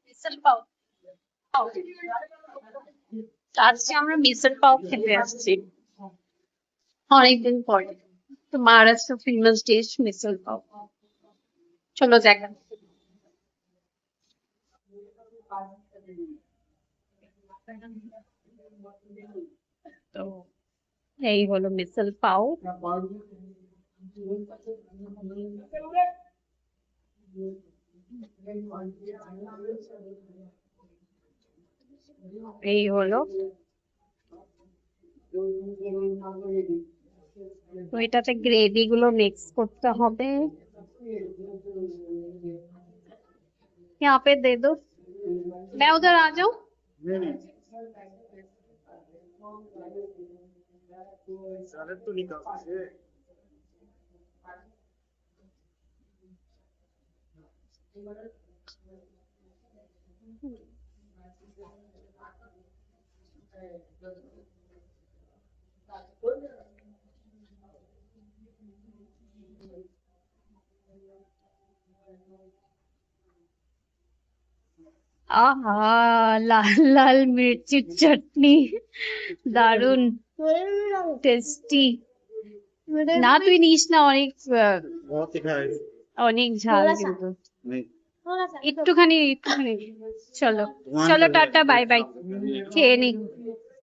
Missile পাও আজকে আমরা মিসল পাও খেতে আসছি অনেকদিন পরে। তো মহারাষ্ট্র ফেমাস ডিশ মিসল পাও। চলো দেখা। তো এই হলো মিসল পাও। এই হলো, তো এটাতে গ্রেভি গুলো মিক্স করতে হবে। यहाँ पे दे दो, मैं उधर आ जाऊं। আহা, লাল লাল মির্চির চাটনি, দারুন টেস্টি। না তুই নিস না, অনেক অনেক ঝাল কিন্তু। একটুখানি একটুখানি। চলো চলো, টাটা বাই বাই, খেয়ে নি।